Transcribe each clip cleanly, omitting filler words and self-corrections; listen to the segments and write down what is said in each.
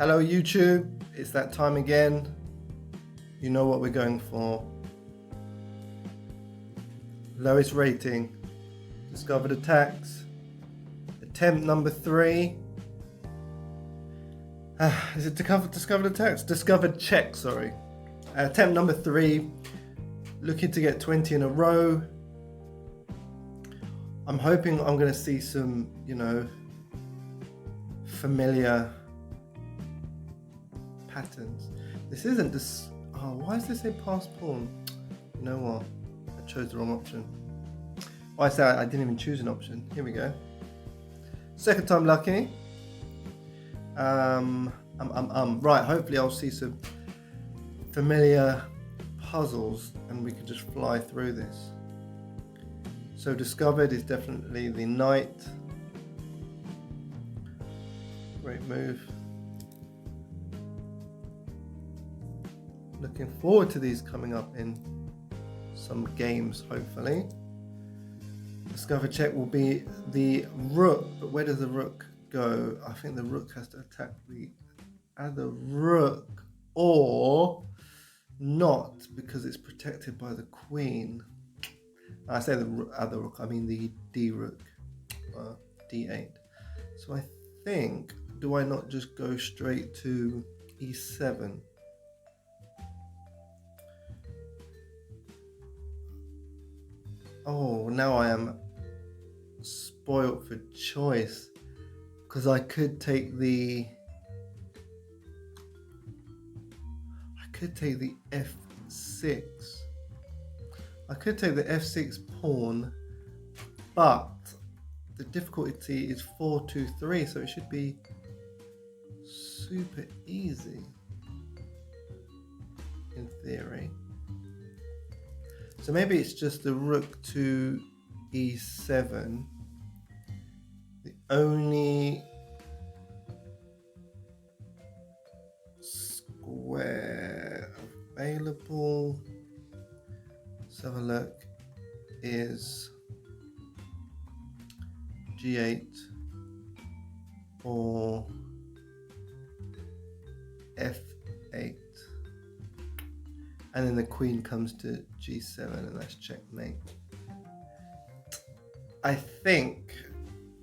Hello YouTube, it's that time again. You know what we're going for. Lowest rating, discovered attacks, attempt number 3. Is it discovered attacks? Discovered check, sorry. Attempt number 3, looking to get 20 in a row. I'm hoping I'm going to see some, familiar patterns. This isn't this. Oh, why does this say pass pawn? You know what? I chose the wrong option. Oh, I said I didn't even choose an option. Here we go. Second time lucky. Right. Hopefully, I'll see some familiar puzzles, and we can just fly through this. So discovered is definitely the knight. Great move. Looking forward to these coming up in some games, hopefully. Discover check will be the rook, but where does the rook go? I think the rook has to attack the other rook, or not, because it's protected by the queen. I say the other rook, I mean the D rook, D8. So I think, do I not just go straight to E7? Oh, now I am spoilt for choice, because I could take the F6. I could take the F6 pawn, but the difficulty is 4-2-3, so it should be super easy in theory. So maybe it's just the rook to E7. The only square available, let's have a look, is G8 or F8. And then the queen comes to G7, and that's checkmate. I think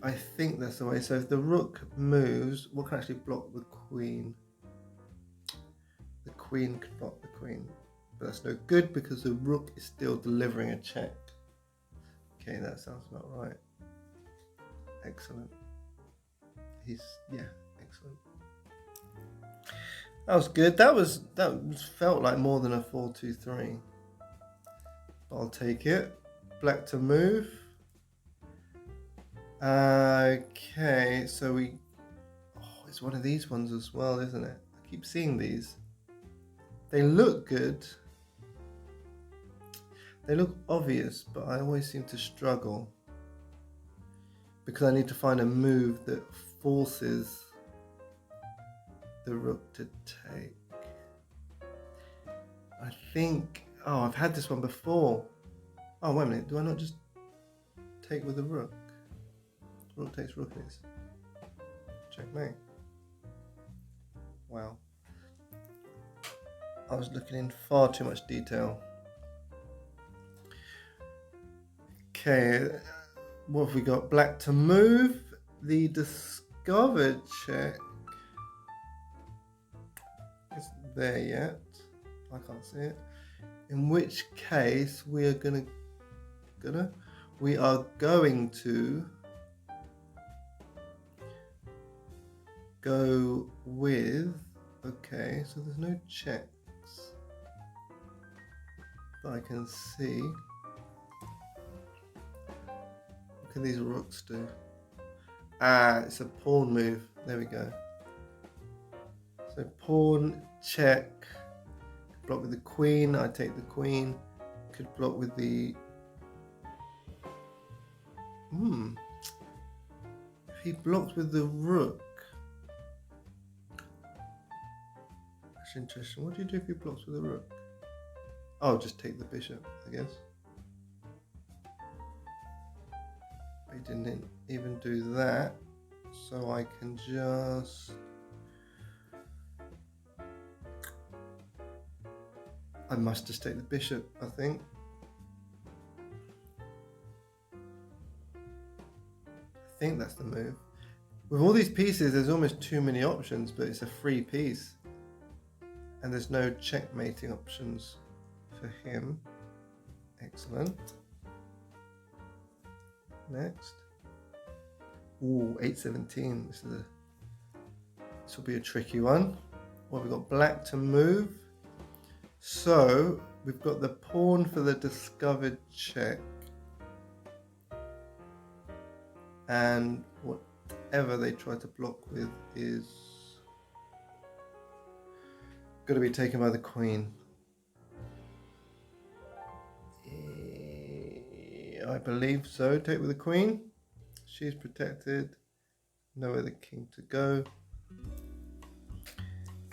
that's the way. So if the rook moves, what can actually block the queen? The queen can block the queen, but that's no good because the rook is still delivering a check. Okay, that sounds about right. Excellent. Excellent. That was good. That felt like more than a 4-2-3. I'll take it. Black to move. Okay, so it's one of these ones as well, isn't it? I keep seeing these. They look good. They look obvious, but I always seem to struggle because I need to find a move that forces the rook to take. I think, I've had this one before. Oh, wait a minute, do I not just take with the rook? Rook takes rook is checkmate. Wow. I was looking in far too much detail. Okay, what have we got? Black to move. The discovered check isn't there yet. I can't see it. In which case we are going to go with, okay, so there's no checks that I can see. What can these rooks do? It's a pawn move. There we go. So pawn, check, block with the queen. I take the queen. Could block with the... If he blocks with the rook... That's interesting. What do you do if he blocks with the rook? Oh, just take the bishop, I guess. He didn't even do that. So I can just... I must just take the bishop, I think. I think that's the move. With all these pieces, there's almost too many options, but it's a free piece. And there's no checkmating options for him. Excellent. Next. Ooh, 8-17. This will be a tricky one. Well, we've got black to move. So we've got the pawn for the discovered check. And whatever they try to block with is going to be taken by the queen. I believe so. Take with the queen. She's protected. Nowhere the king to go.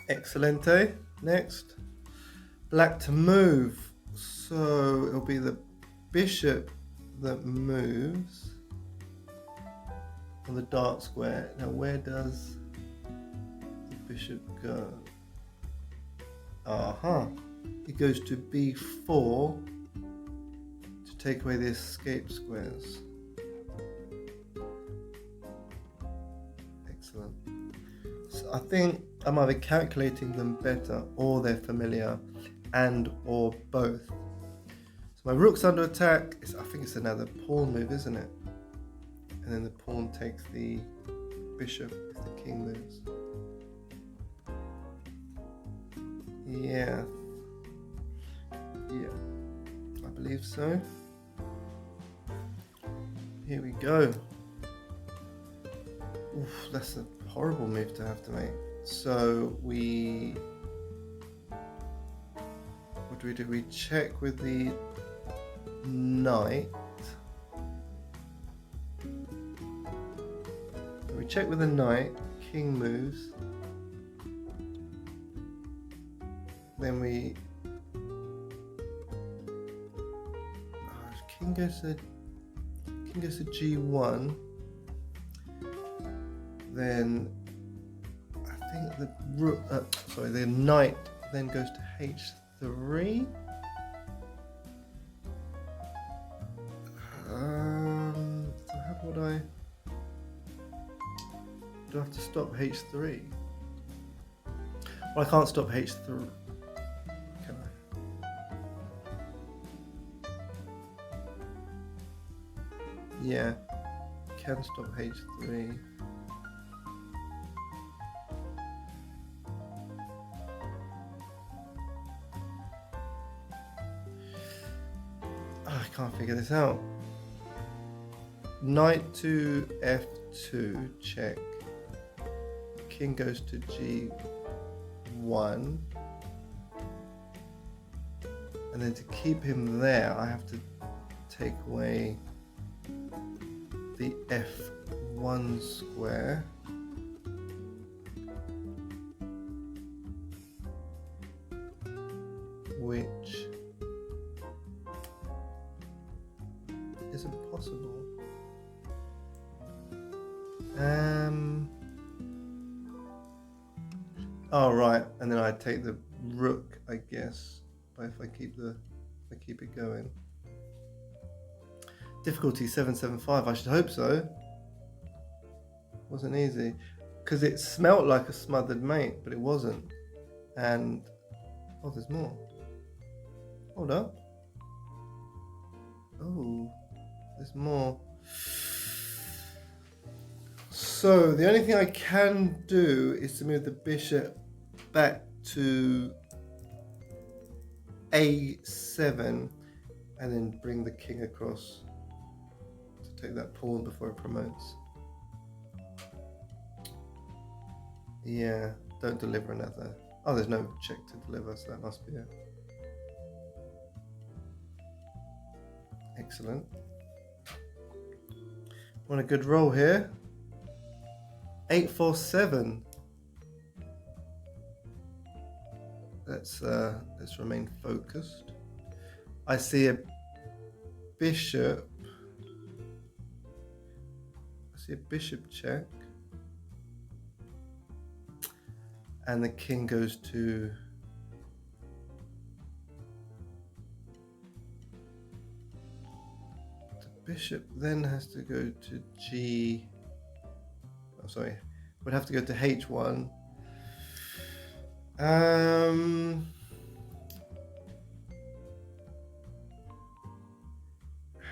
Excelente. Next. Black to move. So it'll be the bishop that moves on the dark square. Now where does the bishop go? It goes to b4 to take away the escape squares. Excellent. So I think I'm either calculating them better or they're familiar, and or both. So my rook's under attack. I think it's another pawn move, isn't it? And then the pawn takes the bishop if the king moves. Yeah, I believe so. Here we go. Oof, that's a horrible move to have to make. So what do? We check with the knight. We check with the knight, king moves. Then king goes to g1. Then I think the knight then goes to h3. So how would I? Do I have to stop h3? Well, I can't stop h3. Can I? Yeah, can stop h3. I can't figure this out. Knight to f2, check. King goes to g1. And then to keep him there, I have to take away the f1 square. Which is impossible. Oh right, and then I take the rook, I guess. But if I keep it going. Difficulty 775. I should hope so. Wasn't easy because it smelt like a smothered mate, but it wasn't. And oh, there's more. Hold up. Oh, there's more. So the only thing I can do is to move the bishop back to a7 and then bring the king across to take that pawn before it promotes. Yeah, don't deliver another. Oh, there's no check to deliver, so that must be it. Excellent. On a good roll here. 8-4-7. Let's remain focused. I see a bishop. I see a bishop check. And the king goes to bishop then has to go to G. Oh, sorry. Would have to go to H1.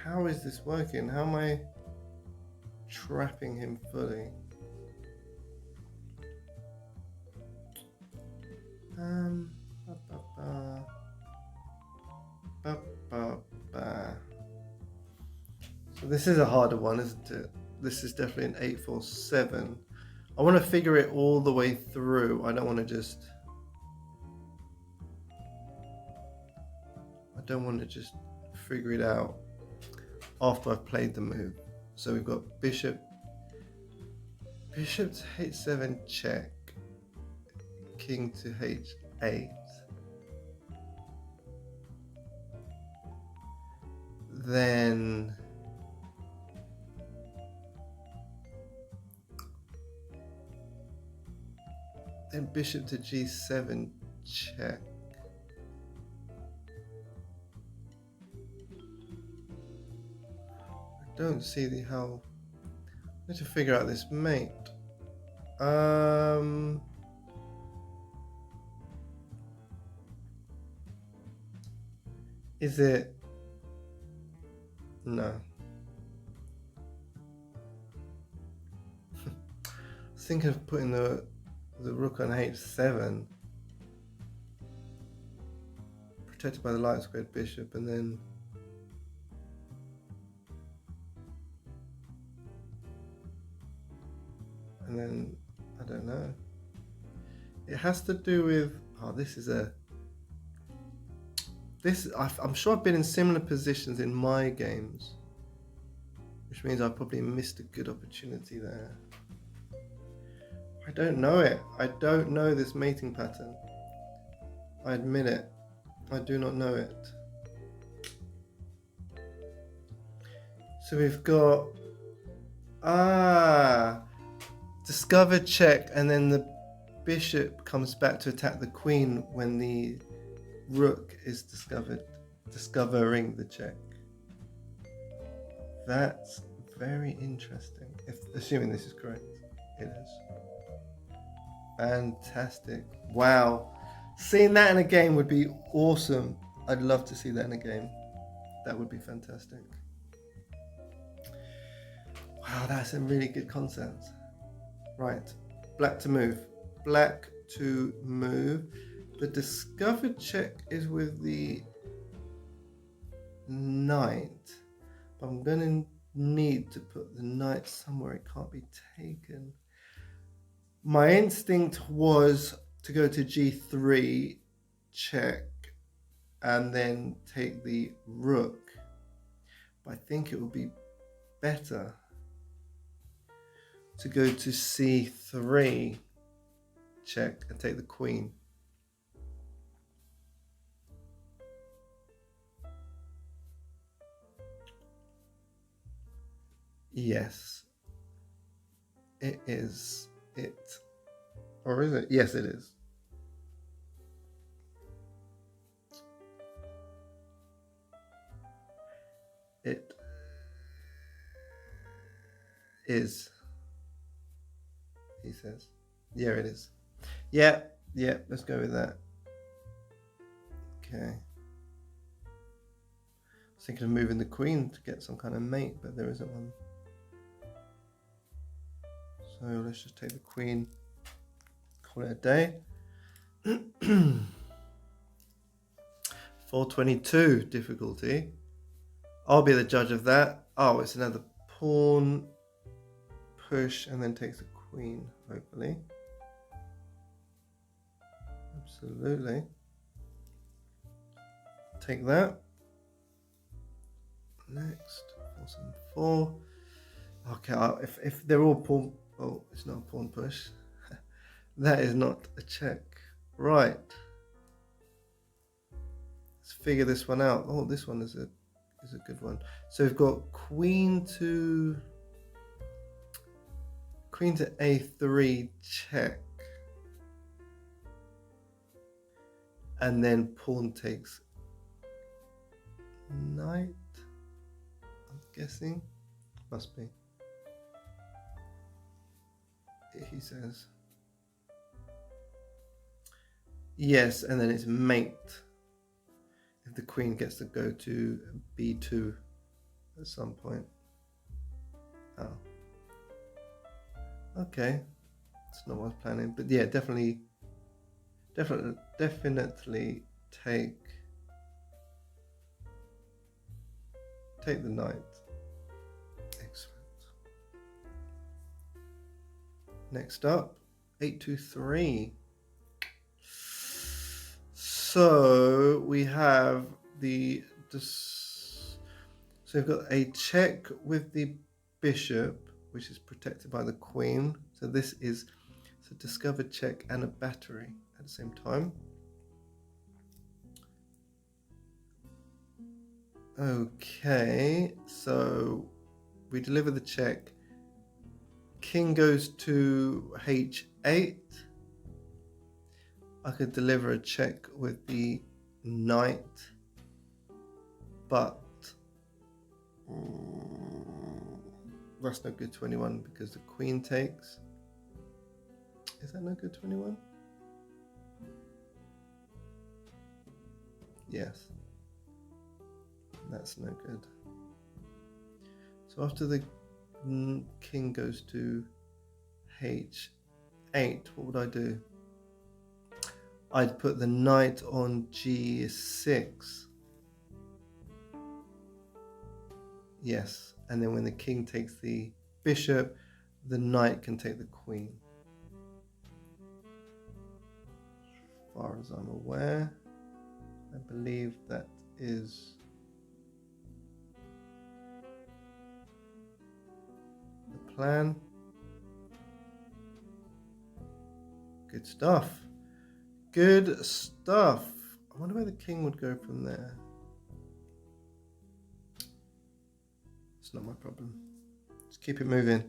How is this working? How am I trapping him fully? Ba, ba, ba. Ba, ba, ba. So this is a harder one, isn't it? This is definitely an 8-4-7. I want to figure it all the way through. I don't want to just figure it out after I've played the move. So we've got bishop to H7 check, king to H8. Then bishop to G7 check. I don't see how. I need to figure out this mate. Is it? No. I was thinking of putting the rook on H7, protected by the light squared bishop, and then I don't know. It has to do with I'm sure I've been in similar positions in my games, which means I probably missed a good opportunity there. I don't know it. I don't know this mating pattern. I admit it. I do not know it. So we've got discover check, and then the bishop comes back to attack the queen when the rook is discovering the check. That's very interesting. Assuming this is correct, it is. Fantastic. Wow. Seeing that in a game would be awesome. I'd love to see that in a game. That would be fantastic. Wow, that's some really good concepts. Right. Black to move. Black to move. The discovered check is with the knight. But I'm going to need to put the knight somewhere it can't be taken. My instinct was to go to G3, check, and then take the rook. But I think it would be better to go to C3, check, and take the queen. Yes, it is. Or is it? Yes, it is. It is, he says. Yeah, it is. Yeah, let's go with that. Okay. I was thinking of moving the queen to get some kind of mate, but there isn't one. So let's just take the queen, call it a day. 422 difficulty. I'll be the judge of that. Oh, it's another pawn push and then takes the queen, hopefully. Absolutely. Take that. Next, 474. Okay, if they're all pawn, oh, it's not a pawn push. That is not a check. Right. Let's figure this one out. Oh, this one is a good one. So we've got queen to A3 check, and then pawn takes knight. I'm guessing. Must be. He says. Yes, and then it's mate. If the queen gets to go to b2 at some point. Oh. Okay. That's not what I was planning. But yeah, definitely take the knight. Excellent. Next up, 823. So we have so we've got a check with the bishop, which is protected by the queen. So this is a discovered check and a battery at the same time. Okay, so we deliver the check. King goes to h8. I could deliver a check with the knight, but that's no good to anyone because the queen takes. Is that no good to anyone? Yes. That's no good. So after the king goes to h8, what would I do? I'd put the knight on g6. Yes, and then when the king takes the bishop, the knight can take the queen. As far as I'm aware, I believe that is the plan. Good stuff. Good stuff. I wonder where the king would go from there. It's not my problem. Let's keep it moving.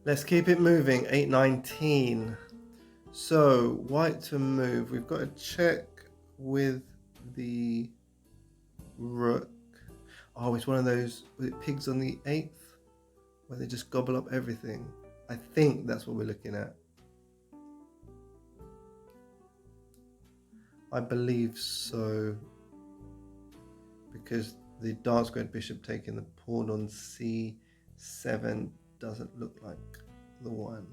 Let's keep it moving. 819. So white to move. We've got a check with the rook. Oh, it's one of those with pigs on the 8th where they just gobble up everything. I think that's what we're looking at. I believe so, because the dark squared bishop taking the pawn on c7 doesn't look like the one.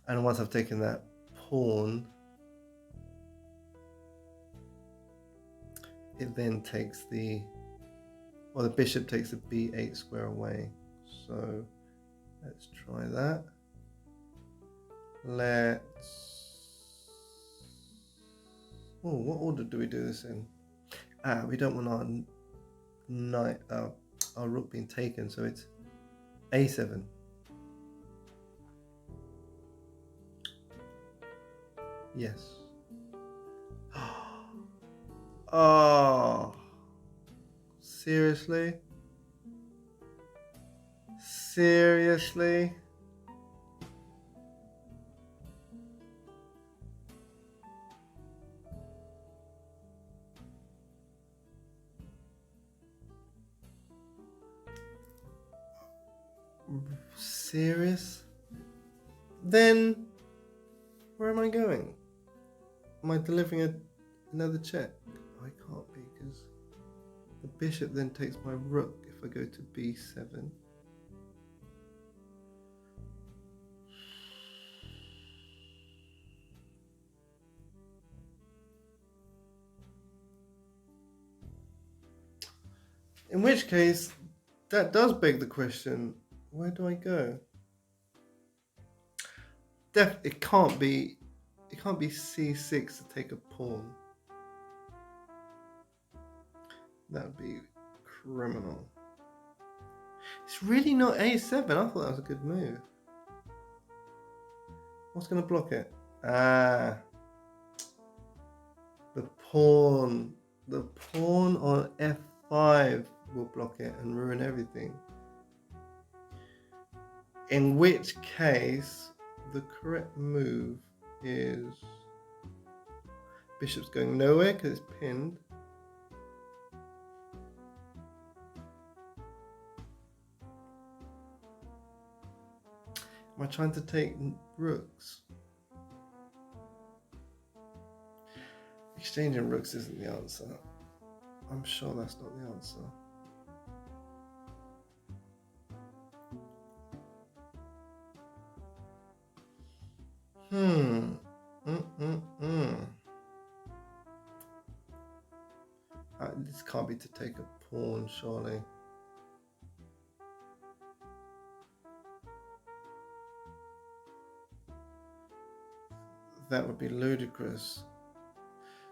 And once I've taken that pawn, it then takes the bishop takes the b8 square away. So let's try that. What order do we do this in? We don't want our knight, our rook being taken, so it's a7. Yes. Oh, seriously? Seriously? Serious? Then where am I going? Am I delivering another check? I can't be, because the bishop then takes my rook if I go to b7. In which case, that does beg the question, where do I go? It can't be c6 to take a pawn. That would be criminal. It's really not a7. I thought that was a good move. What's going to block it? The pawn. The pawn on f5 will block it and ruin everything. In which case, the correct move is Bishop's going nowhere because it's pinned. Am I trying to take rooks? Exchanging rooks isn't the answer. I'm sure that's not the answer. This can't be to take a pawn, surely. That would be ludicrous.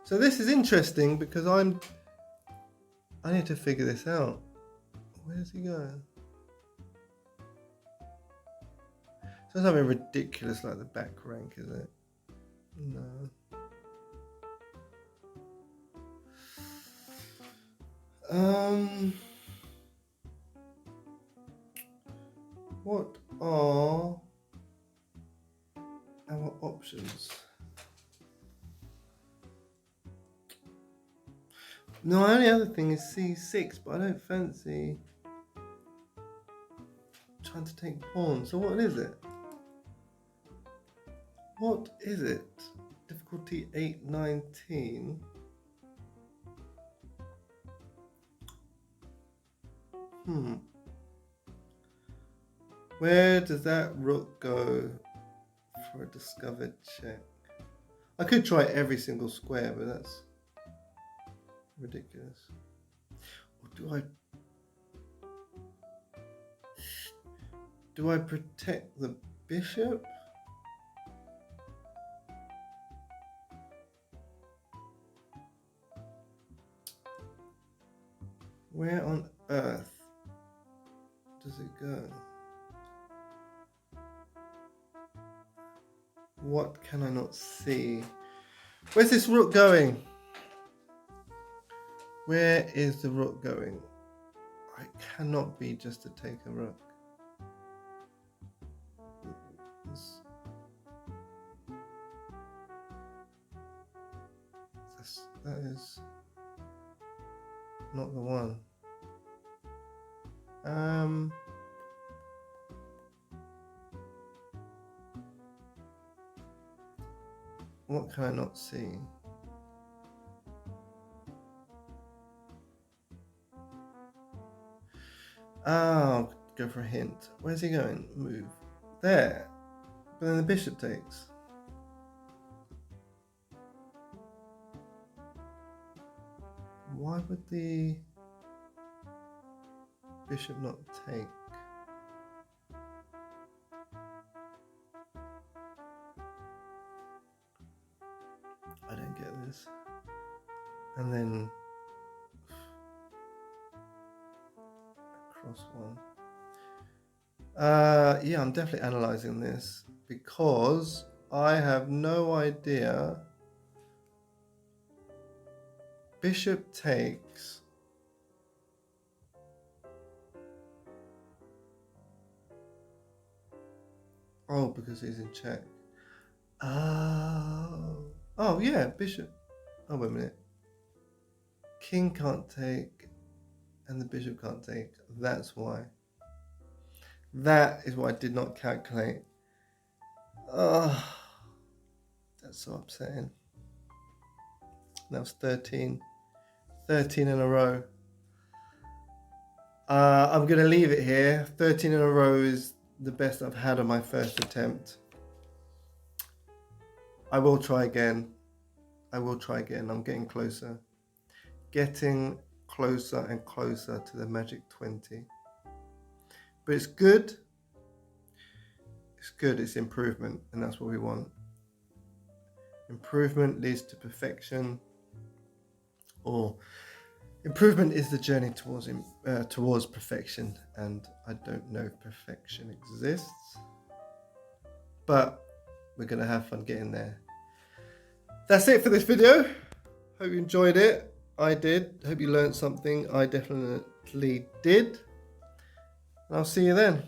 So this is interesting because I need to figure this out. Where's he going? So it's something ridiculous like the back rank, is it? No. What are our options? No, the only other thing is C6, but I don't fancy trying to take pawn. So what is it? What is it? Difficulty 819. Where does that rook go for a discovered check? I could try every single square, but that's ridiculous. Or do I protect the bishop? Where on earth does it go? What can I not see? Where's this rook going? Where is the rook going? It cannot be just to take a rook. That is not the one. What can I not see? Oh, go for a hint. Where's he going? Move. There. But then the bishop takes. Why would the bishop not take? I don't get this. And then across one. Yeah, I'm definitely analyzing this because I have no idea. Bishop takes. Oh, because he's in check. Oh yeah, bishop. Oh, wait a minute. King can't take and the bishop can't take. That's why. That is what I did not calculate. Oh, that's so upsetting. That was 13 in a row. I'm going to leave it here. 13 in a row is the best I've had on my first attempt. I will try again. I'm getting closer. Getting closer and closer to the magic 20. But it's good. It's good. It's improvement. And that's what we want. Improvement leads to perfection. Or improvement is the journey towards perfection. And I don't know if perfection exists. But we're going to have fun getting there. That's it for this video. Hope you enjoyed it. I did. Hope you learned something. I definitely did. And I'll see you then.